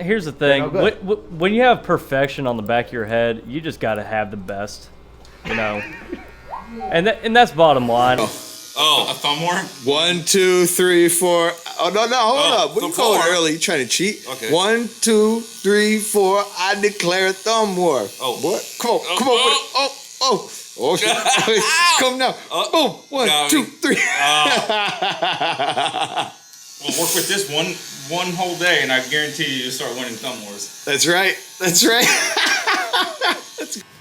Here's the thing. No good. When you have perfection on the back of your head, you just got to have the best, you know. and that's bottom line. Oh, a thumb war? 1, 2, 3, 4. Oh, no, hold up. What you calling early? You trying to cheat? Okay. 1, 2, 3, 4. I declare a thumb war. Oh. What? Come on. Come on with it. Oh, shit. Come now. Boom. 1, 2, 3. We'll work with this one whole day, and I guarantee you you'll start winning thumb wars. That's right. That's right.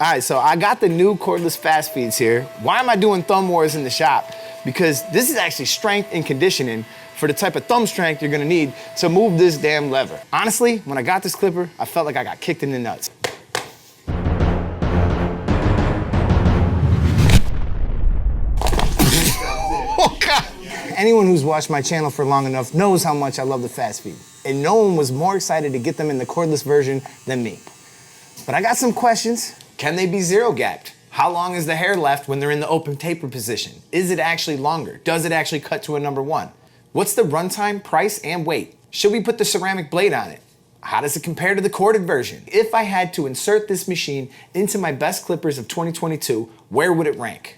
All right, so I got the new cordless fast feeds here. Why am I doing thumb wars in the shop? Because this is actually strength and conditioning for the type of thumb strength you're gonna need to move this damn lever. Honestly, when I got this clipper, I felt like I got kicked in the nuts. Oh, God. Anyone who's watched my channel for long enough knows how much I love the fast feed. And no one was more excited to get them in the cordless version than me. But I got some questions. Can they be zero gapped? How long is the hair left when they're in the open taper position? Is it actually longer? Does it actually cut to a number 1? What's the runtime, price, and weight? Should we put the ceramic blade on it? How does it compare to the corded version? If I had to insert this machine into my best clippers of 2022, where would it rank?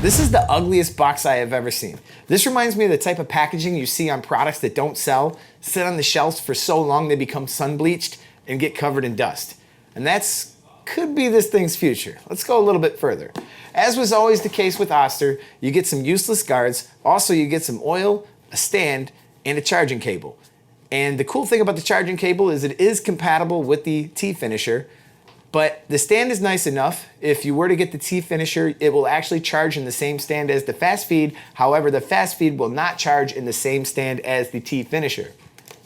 This is the ugliest box I have ever seen. This reminds me of the type of packaging you see on products that don't sell, sit on the shelves for so long they become sun bleached and get covered in dust. And that's could be this thing's future. Let's go a little bit further. As was always the case with Oster, you get some useless guards. Also, you get some oil, a stand, and a charging cable. And the cool thing about the charging cable is it is compatible with the T-finisher. But the stand is nice enough. If you were to get the T-finisher, it will actually charge in the same stand as the fast feed. However, the fast feed will not charge in the same stand as the T-finisher.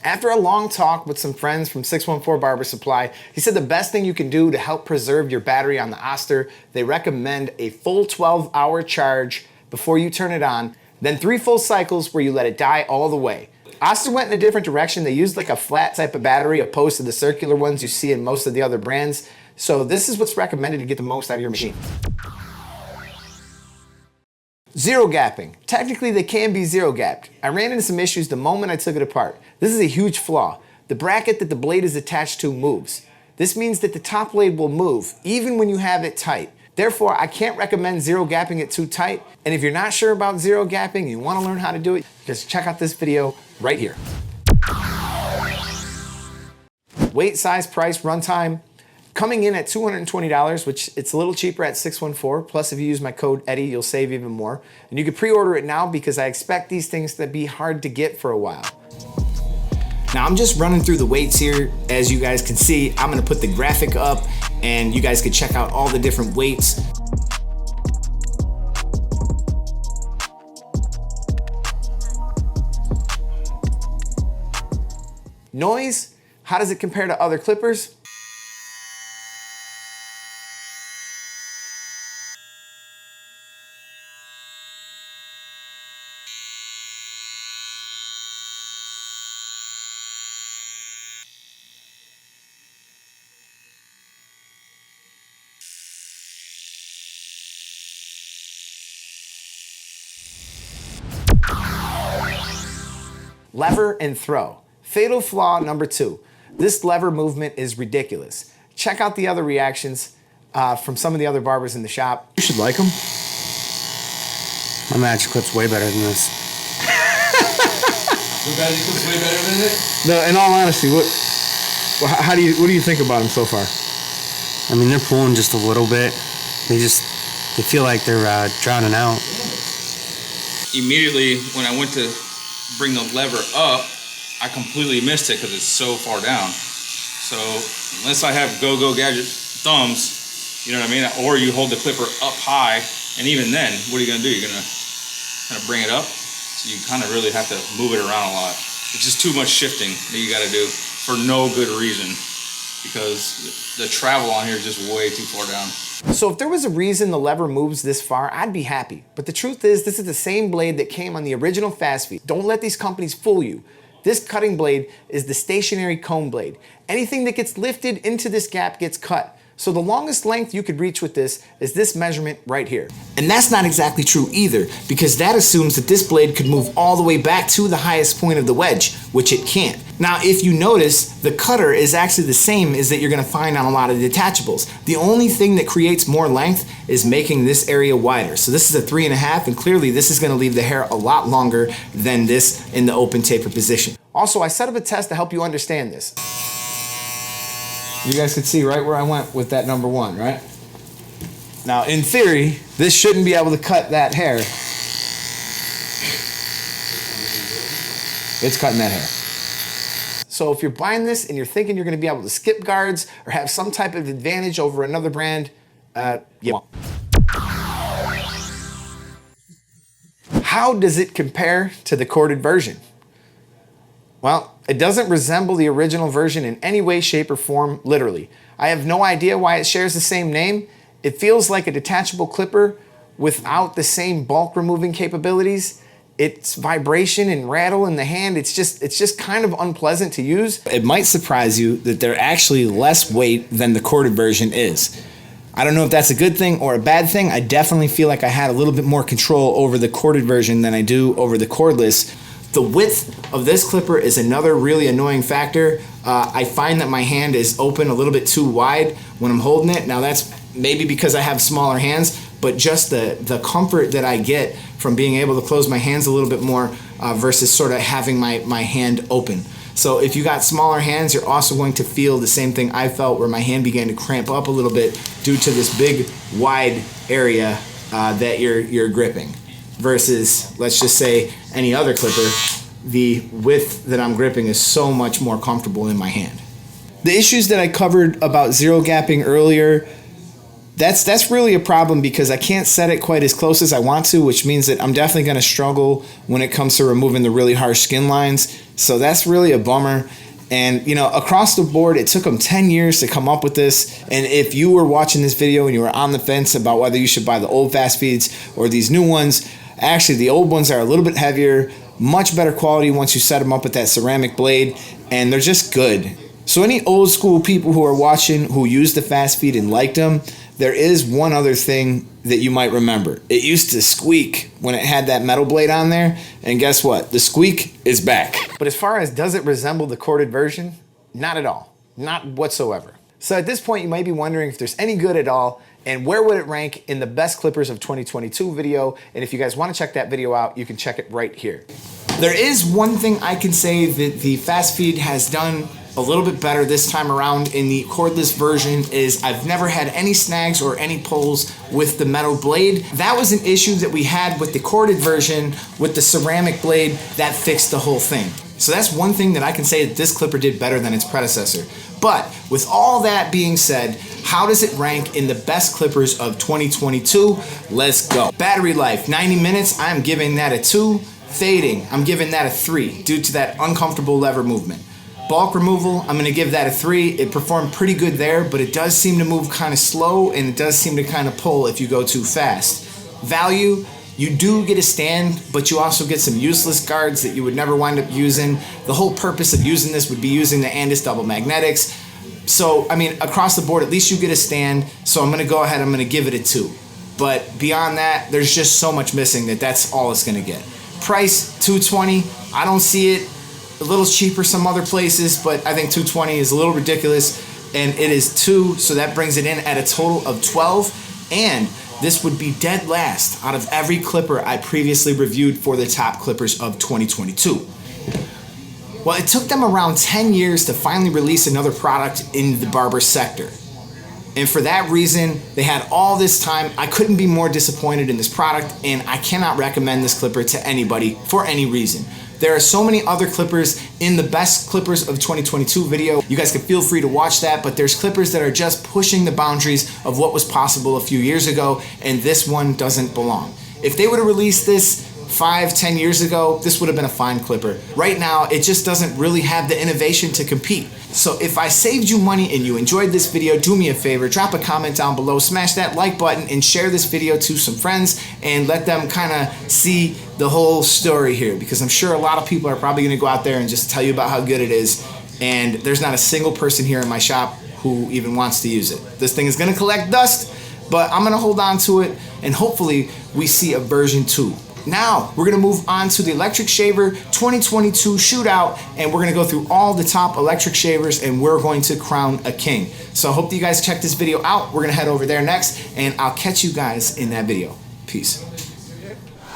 After a long talk with some friends from 614 Barber Supply, he said the best thing you can do to help preserve your battery on the Oster, they recommend a full 12-hour charge before you turn it on, then 3 full cycles where you let it die all the way. Oster went in a different direction. They used like a flat type of battery opposed to the circular ones you see in most of the other brands. So this is what's recommended to get the most out of your machine. Zero gapping. Technically, they can be zero gapped. I ran into some issues the moment I took it apart. This is a huge flaw. The bracket that the blade is attached to moves. This means that the top blade will move, even when you have it tight. Therefore, I can't recommend zero gapping it too tight. And if you're not sure about zero gapping and you want to learn how to do it, just check out this video right here. Weight, size, price, runtime. Coming in at $220, which it's a little cheaper at 614. Plus, if you use my code Eddie, you'll save even more. And you can pre-order it now because I expect these things to be hard to get for a while. Now, I'm just running through the weights here. As you guys can see, I'm gonna put the graphic up and you guys can check out all the different weights. Noise, how does it compare to other clippers? Lever and throw. Fatal flaw number 2. This lever movement is ridiculous. Check out the other reactions from some of the other barbers in the shop. You should like them. My magic clip's way better than this. Your magic clip's way better than it? No, in all honesty, what do you think about them so far? I mean, they're pulling just a little bit. They feel like they're drowning out. Immediately, when I went to bring the lever up, I completely missed it because it's so far down. So unless I have go-go gadget thumbs, you know what I mean? Or you hold the clipper up high, and even then, what are you gonna do? You're gonna kind of bring it up? So you kind of really have to move it around a lot. It's just too much shifting that you gotta do for no good reason because the travel on here is just way too far down. So if there was a reason the lever moves this far, I'd be happy. But the truth is, this is the same blade that came on the original fast feed. Don't let these companies fool you. This cutting blade is the stationary comb blade. Anything that gets lifted into this gap gets cut. So the longest length you could reach with this is this measurement right here. And that's not exactly true either, because that assumes that this blade could move all the way back to the highest point of the wedge, which it can't. Now, if you notice, the cutter is actually the same as that you're gonna find on a lot of detachables. The only thing that creates more length is making this area wider. So this is a 3.5, and clearly this is gonna leave the hair a lot longer than this in the open taper position. Also, I set up a test to help you understand this. You guys could see right where I went with that number 1, right? Now, in theory, this shouldn't be able to cut that hair. It's cutting that hair. So if you're buying this and you're thinking you're gonna be able to skip guards or have some type of advantage over another brand, you won't. How does it compare to the corded version? Well, it doesn't resemble the original version in any way, shape, or form, literally. I have no idea why it shares the same name. It feels like a detachable clipper without the same bulk removing capabilities. Its vibration and rattle in the hand, it's just kind of unpleasant to use. It might surprise you that they're actually less weight than the corded version is. I don't know if that's a good thing or a bad thing. I definitely feel like I had a little bit more control over the corded version than I do over the cordless. The width of this clipper is another really annoying factor. I find that my hand is open a little bit too wide when I'm holding it. Now that's maybe because I have smaller hands, but just the comfort that I get from being able to close my hands a little bit more versus sort of having my hand open. So if you got smaller hands, you're also going to feel the same thing I felt, where my hand began to cramp up a little bit due to this big wide area that you're gripping. Versus, let's just say, any other clipper, the width that I'm gripping is so much more comfortable in my hand. The issues that I covered about zero gapping earlier, that's really a problem because I can't set it quite as close as I want to, which means that I'm definitely going to struggle when it comes to removing the really harsh skin lines. So that's really a bummer. And, you know, across the board, it took them 10 years to come up with this. And if you were watching this video and you were on the fence about whether you should buy the old fast feeds or these new ones, actually the old ones are a little bit heavier, much better quality once you set them up with that ceramic blade, and they're just good. So any old school people who are watching who used the fast feed and liked them, there is one other thing that you might remember. It used to squeak when it had that metal blade on there, and guess what? The squeak is back. But as far as does it resemble the corded version? Not at all. Not whatsoever. So at this point, you might be wondering if there's any good at all, and where would it rank in the best clippers of 2022 video. And if you guys want to check that video out, you can check it right here. There is one thing I can say that the fast feed has done a little bit better this time around in the cordless version is I've never had any snags or any pulls with the metal blade. That was an issue that we had with the corded version with the ceramic blade. That fixed the whole thing. So that's one thing that I can say that this clipper did better than its predecessor. But with all that being said, how does it rank in the best clippers of 2022? Let's go. Battery life, 90 minutes, I'm giving that a 2. Fading, I'm giving that a 3 due to that uncomfortable lever movement. Bulk removal, I'm gonna give that a 3. It performed pretty good there, but it does seem to move kind of slow, and it does seem to kind of pull if you go too fast. Value, you do get a stand, but you also get some useless guards that you would never wind up using. The whole purpose of using this would be using the Andis double magnetics. So, I mean, across the board, at least you get a stand, so I'm gonna go ahead, I'm gonna give it a 2. But beyond that, there's just so much missing that that's all it's gonna get. Price, $220, I don't see it. A little cheaper some other places, but I think $220 is a little ridiculous, and it is 2, so that brings it in at a total of 12, and this would be dead last out of every clipper I previously reviewed for the top clippers of 2022. Well, it took them around 10 years to finally release another product in the barber sector. And for that reason, they had all this time. I couldn't be more disappointed in this product, and I cannot recommend this clipper to anybody for any reason. There are so many other clippers in the best clippers of 2022 video. You guys can feel free to watch that, but there's clippers that are just pushing the boundaries of what was possible a few years ago, and this one doesn't belong. If they would have released this 5-10 years ago, this would have been a fine clipper. Right now, it just doesn't really have the innovation to compete. So if I saved you money and you enjoyed this video, do me a favor, drop a comment down below, smash that like button, and share this video to some friends and let them kind of see the whole story here, because I'm sure a lot of people are probably going to go out there and just tell you about how good it is, and there's not a single person here in my shop who even wants to use it. This thing is gonna collect dust, but I'm gonna hold on to it, and hopefully we see a version 2. Now, we're gonna move on to the Electric Shaver 2022 shootout, and we're gonna go through all the top electric shavers, and we're going to crown a king. So I hope that you guys check this video out. We're gonna head over there next, and I'll catch you guys in that video. Peace.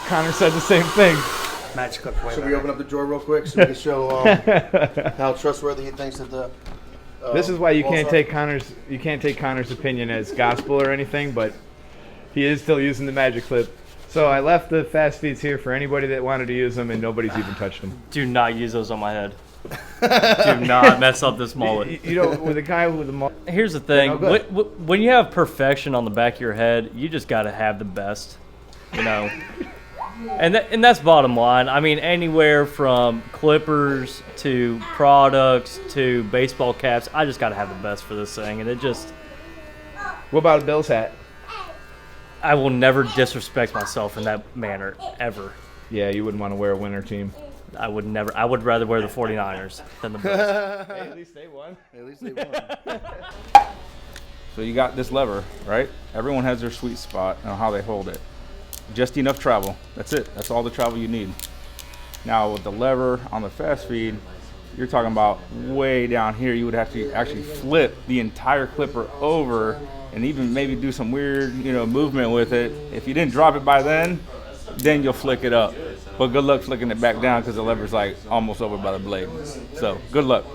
Connor said the same thing. Match clip way Should we better. open up the drawer real quick so we can show how trustworthy he thinks that the? This is why you walls can't are? take Connor's opinion as gospel or anything, but he is still using the magic clip. So I left the fast feeds here for anybody that wanted to use them, and nobody's even touched them. Do not use those on my head. Do not mess up this mullet. You know, with a guy with a mullet. Here's the thing: no good. when you have perfection on the back of your head, you just got to have the best, you know. And that's bottom line. I mean, anywhere from clippers to products to baseball caps, I just got to have the best for this thing, and it just. What about a Bills hat? I will never disrespect myself in that manner, ever. Yeah, you wouldn't want to wear a winter team. I would never. I would rather wear the 49ers than the Bills. Hey, at least they won. At least they won. So you got this lever, right? Everyone has their sweet spot on how they hold it. Just enough travel. That's it. That's all the travel you need. Now with the lever on the fast feed, you're talking about way down here. You would have to actually flip the entire clipper over and even maybe do some weird, movement with it. If you didn't drop it by then you'll flick it up. But good luck flicking it back down because the lever's like almost over by the blade. So good luck.